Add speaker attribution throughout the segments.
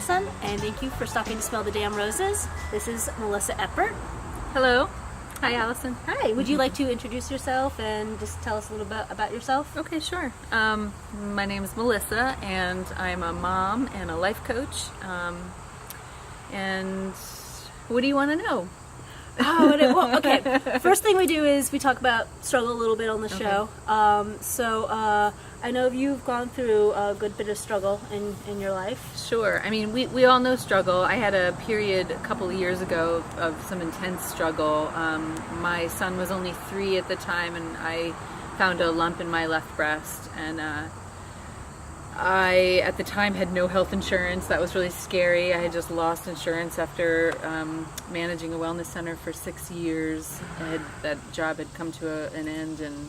Speaker 1: Allison, and thank you for stopping to smell the damn roses. This is Melissa Eppard.
Speaker 2: Hello. Hi, Allison.
Speaker 1: Hi, would you like to introduce yourself and just tell us a little bit about yourself?
Speaker 2: Okay, sure. My name is Melissa, and I'm a mom and a life coach. And what do you want to know?
Speaker 1: Well, okay. First thing we do is we talk about struggle a little bit on the show. I know you've gone through a good bit of struggle in your life.
Speaker 2: Sure. I mean, we all know struggle. I had a period a couple of years ago of some intense struggle. My son was only 3 at the time, and I found a lump in my left breast. And I, at the time, had no health insurance. That was really scary. I had just lost insurance after managing a wellness center for 6 years. That job had come to an end, and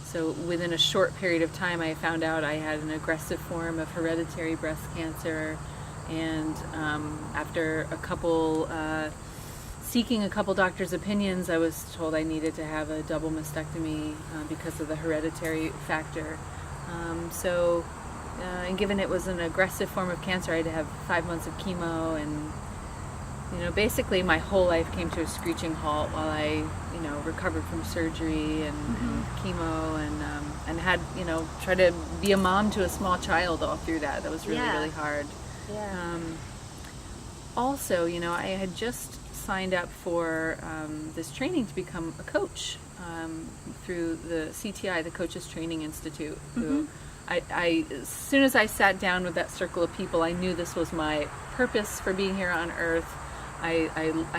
Speaker 2: so within a short period of time, I found out I had an aggressive form of hereditary breast cancer. And after seeking a couple doctors' opinions, I was told I needed to have a double mastectomy because of the hereditary factor. And given it was an aggressive form of cancer, I had to have 5 months of chemo, and basically my whole life came to a screeching halt while I recovered from surgery and chemo, and had tried to be a mom to a small child all through that. That was really hard.
Speaker 1: Yeah.
Speaker 2: Also, I had just signed up for this training to become a coach through the CTI, the Coaches Training Institute. Who as soon as I sat down with that circle of people, I knew this was my purpose for being here on Earth. I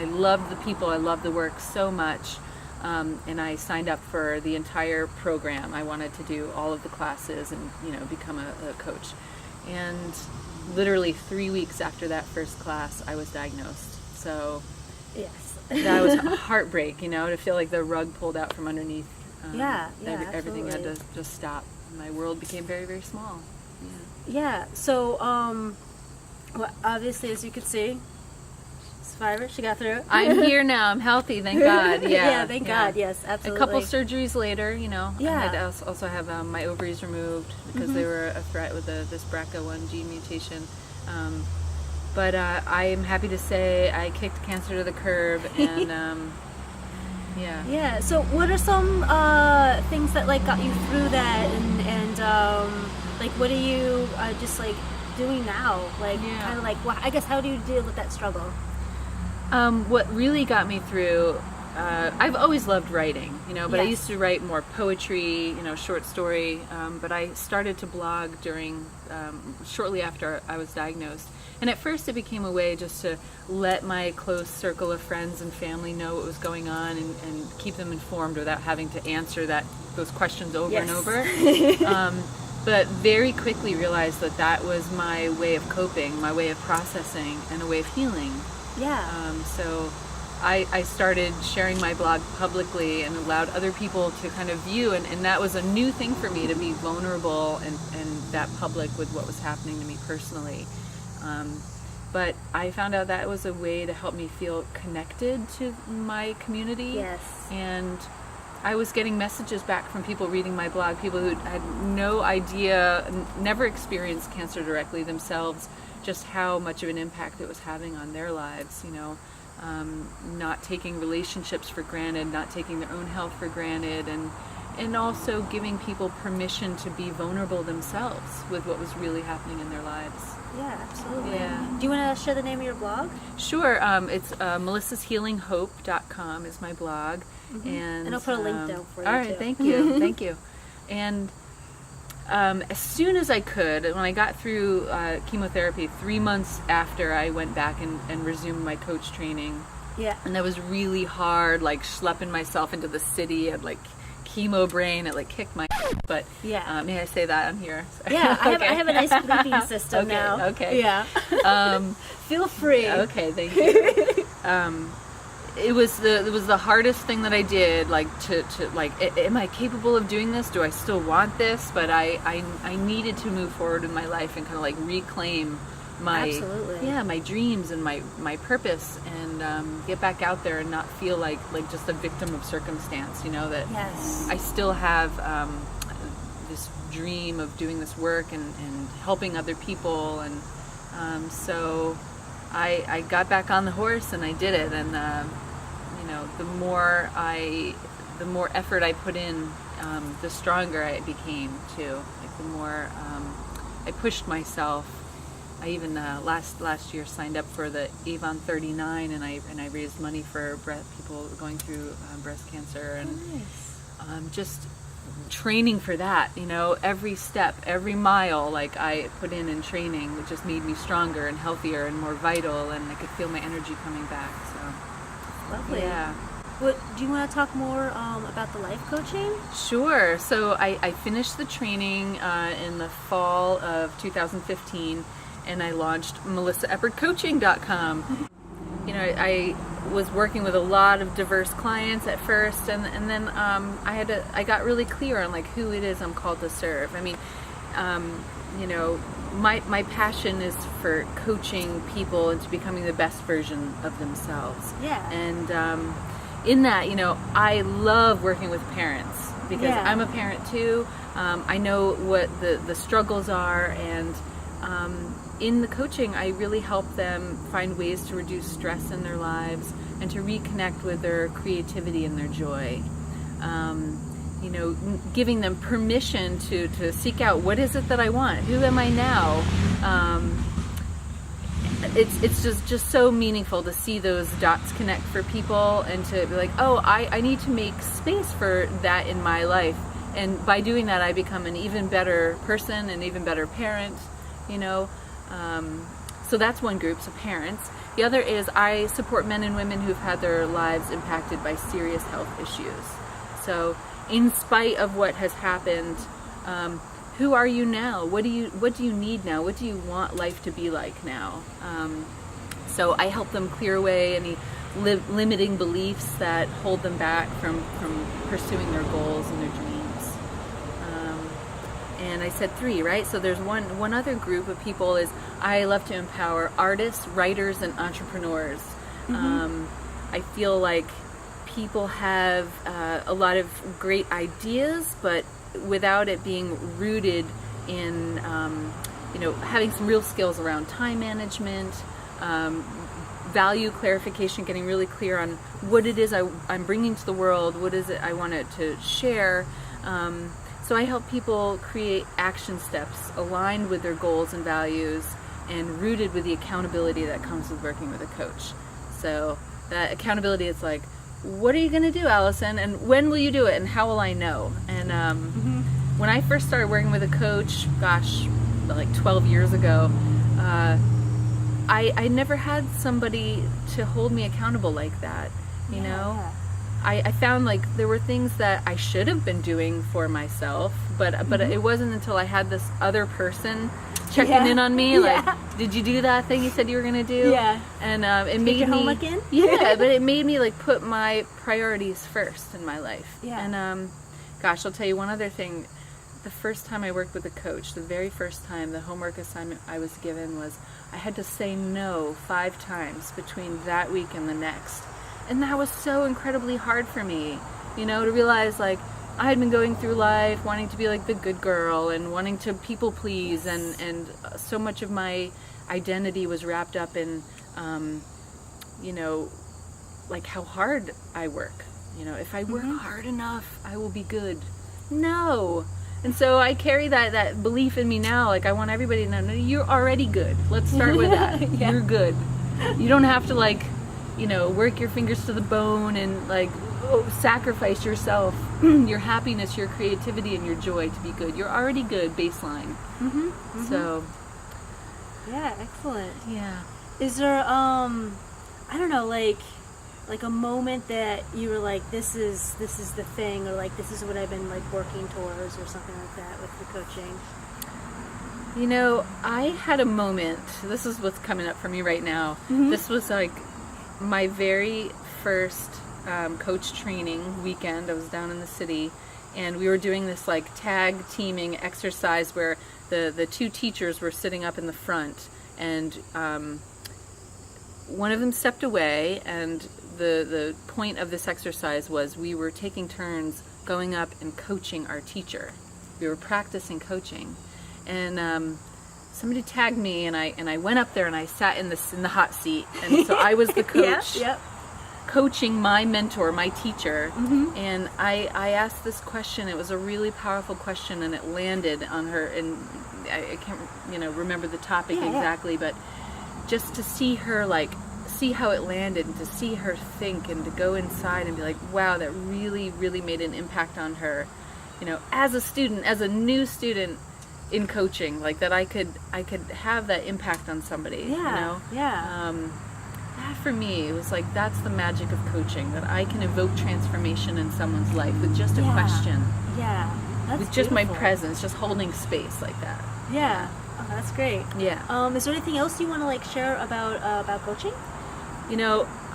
Speaker 2: love the people, I love the work so much, and I signed up for the entire program. I wanted to do all of the classes and become a coach. And literally 3 weeks after that first class, I was diagnosed. So
Speaker 1: yes,
Speaker 2: that was a heartbreak, to feel like the rug pulled out from underneath. Everything had to just stop. My world became very, very small.
Speaker 1: Yeah. So, obviously, as you can see, survivor, she got through it.
Speaker 2: I'm here now. I'm healthy, thank God. Yeah,
Speaker 1: thank God. Yes, absolutely.
Speaker 2: A couple surgeries later, I had to also have my ovaries removed because they were a threat with this BRCA1 gene mutation. But I am happy to say I kicked cancer to the curb, and
Speaker 1: Yeah. So, what are some things that got you through that, and what are you just doing now? I guess, how do you deal with that struggle?
Speaker 2: What really got me through, I've always loved writing, but I used to write more poetry, short story, but I started to blog shortly after I was diagnosed. And at first it became a way just to let my close circle of friends and family know what was going on and keep them informed without having to answer those questions over and over. But very quickly realized that was my way of coping, my way of processing, and a way of healing.
Speaker 1: Yeah.
Speaker 2: So I started sharing my blog publicly and allowed other people to kind of view, and that was a new thing for me, to be vulnerable and that public with what was happening to me personally. But I found out that was a way to help me feel connected to my community.
Speaker 1: Yes.
Speaker 2: And I was getting messages back from people reading my blog, people who had no idea, never experienced cancer directly themselves, just how much of an impact it was having on their lives, not taking relationships for granted, not taking their own health for granted, and also giving people permission to be vulnerable themselves with what was really happening in their lives.
Speaker 1: Yeah, absolutely.
Speaker 2: Yeah.
Speaker 1: Do you want to share the name of your blog?
Speaker 2: Sure. It's melissashealinghope.com is my blog. And
Speaker 1: I'll put a link down for you.
Speaker 2: All right,
Speaker 1: too.
Speaker 2: thank you. Thank you. And as soon as I could, when I got through chemotherapy, 3 months after I went back and resumed my coach training.
Speaker 1: Yeah.
Speaker 2: And that was really hard, schlepping myself into the city at chemo brain. It kicked my but may I say that on here?
Speaker 1: Yeah, I have a nice bleeping system now.
Speaker 2: Okay.
Speaker 1: Yeah. Feel free.
Speaker 2: Okay, thank you. It was the hardest thing that I did. Am I capable of doing this? Do I still want this? But I needed to move forward in my life and kind of reclaim my dreams and my purpose, and get back out there and not feel like just a victim of circumstance. That I still have this dream of doing this work and helping other people, and So I got back on the horse and I did it. And the more effort I put in, the stronger I became too. Like the more I pushed myself. I even last year signed up for the Avon 39, and I raised money for people going through breast cancer, and just training for that. Every step, every mile, like I put in training, it just made me stronger and healthier and more vital, and I could feel my energy coming back. So
Speaker 1: lovely.
Speaker 2: Yeah.
Speaker 1: Do you want to talk more about the life coaching?
Speaker 2: Sure. So I finished the training in the fall of 2015, and I launched MelissaEppardCoaching.com. I was working with a lot of diverse clients at first, and then I got really clear on like who it is I'm called to serve. I mean, my passion is for coaching people into becoming the best version of themselves.
Speaker 1: Yeah.
Speaker 2: And in that, I love working with parents because I'm a parent too. I know what the struggles are, and in the coaching, I really help them find ways to reduce stress in their lives and to reconnect with their creativity and their joy. Giving them permission to seek out, what is it that I want? Who am I now? It's just so meaningful to see those dots connect for people, and to be like, oh, I need to make space for that in my life. And by doing that, I become an even better person, an even better parent, So that's one group, so parents. The other is I support men and women who've had their lives impacted by serious health issues. So in spite of what has happened, who are you now? What do you need now? What do you want life to be like now? So I help them clear away any limiting beliefs that hold them back from pursuing their goals and their dreams. And I said 3, right? So there's one other group of people is I love to empower artists, writers, and entrepreneurs. I feel like people have a lot of great ideas, but without it being rooted in, having some real skills around time management, value clarification, getting really clear on what it is I'm bringing to the world, what is it I want it to share. So I help people create action steps aligned with their goals and values and rooted with the accountability that comes with working with a coach. So that accountability is like, what are you going to do, Allison? And when will you do it? And how will I know? And when I first started working with a coach, like 12 years ago, I never had somebody to hold me accountable like that, you know? I found like there were things that I should have been doing for myself, but it wasn't until I had this other person checking in on me, like, did you do that thing you said you were going to do? Yeah. And it made
Speaker 1: your
Speaker 2: me
Speaker 1: homework in?
Speaker 2: but it made me like put my priorities first in my life. Yeah. And I'll tell you one other thing. The first time I worked with a coach, the very first time, the homework assignment I was given was I had to say no 5 times between that week and the next. And that was so incredibly hard for me, to realize like I had been going through life wanting to be like the good girl and wanting to people please, and so much of my identity was wrapped up in, like how hard I work. If I work hard enough, I will be good. No. And so I carry that belief in me now. Like I want everybody to know, no, you're already good. Let's start with that. You're good. You don't have to like, work your fingers to the bone and like sacrifice yourself, your happiness, your creativity, and your joy to be good. You're already good, baseline. So,
Speaker 1: yeah, excellent.
Speaker 2: Yeah.
Speaker 1: Is there, I don't know, like a moment that you were like, this is the thing, or like this is what I've been like working towards, or something like that with the coaching?
Speaker 2: I had a moment. This is what's coming up for me right now. This was like my very first coach training weekend. I was down in the city, and we were doing this like tag teaming exercise where the 2 teachers were sitting up in the front, and one of them stepped away, and the point of this exercise was we were taking turns going up and coaching our teacher. We were practicing coaching. And somebody tagged me, and I went up there and I sat in the hot seat, and so I was the coach.
Speaker 1: Yep.
Speaker 2: Coaching my mentor, my teacher, and I asked this question. It was a really powerful question, and it landed on her. And I can't, remember the topic exactly, but just to see her, see how it landed, and to see her think, and to go inside and be like, wow, that really, really made an impact on her. As a student, as a new student in coaching, like that, I could have that impact on somebody. That for me, it was like, that's the magic of coaching, that I can evoke transformation in someone's life with just a question.
Speaker 1: Yeah, that's
Speaker 2: with just my
Speaker 1: beautiful.
Speaker 2: presence, just holding space like that.
Speaker 1: Yeah, oh, that's great.
Speaker 2: Yeah.
Speaker 1: Is there anything else you want to share about coaching?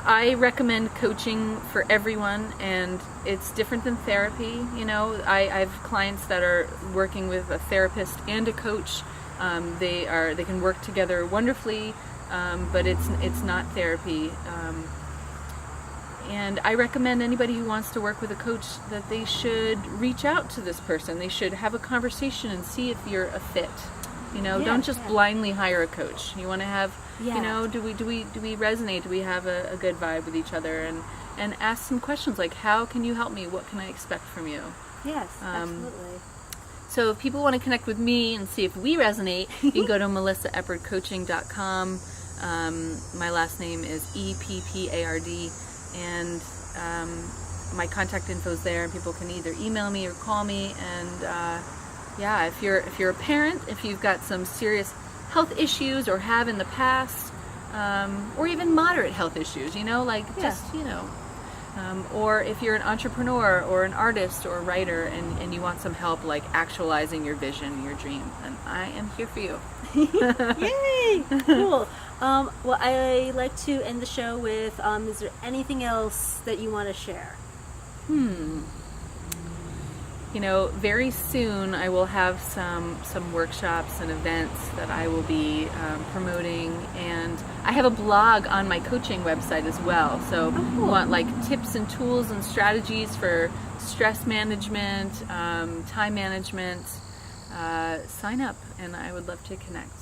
Speaker 2: I recommend coaching for everyone, and it's different than therapy. I have clients that are working with a therapist and a coach. They can work together wonderfully. But it's not therapy. And I recommend anybody who wants to work with a coach that they should reach out to this person. They should have a conversation and see if you're a fit. Don't just blindly hire a coach. You want to have, do we resonate? Do we have a good vibe with each other? And ask some questions like, how can you help me? What can I expect from you?
Speaker 1: Yes, absolutely.
Speaker 2: So if people want to connect with me and see if we resonate, you can go to melissaeppardcoaching.com. My last name is Eppard, and my contact info is there, and people can either email me or call me. And if you're a parent, if you've got some serious health issues or have in the past, or even moderate health issues, or if you're an entrepreneur or an artist or a writer, and you want some help actualizing your vision, your dream, then I am here for you.
Speaker 1: Yay! Cool. Well, I like to end the show with, is there anything else that you want to share?
Speaker 2: Very soon I will have some workshops and events that I will be promoting, and I have a blog on my coaching website as well. So if you want tips and tools and strategies for stress management, time management, sign up, and I would love to connect.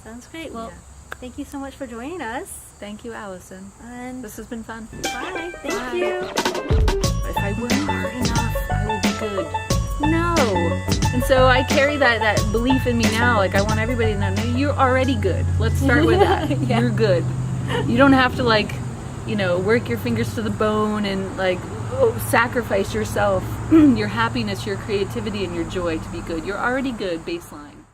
Speaker 1: Sounds great. Well, thank you so much for joining us.
Speaker 2: Thank you, Allison.
Speaker 1: And
Speaker 2: this has been fun.
Speaker 1: Bye. Thank you.
Speaker 2: If I work hard enough, I will be good. No. And so I carry that belief in me now. I want everybody to know, no, you're already good. Let's start with that. You're good. You don't have to work your fingers to the bone and sacrifice yourself, your happiness, your creativity, and your joy to be good. You're already good, baseline.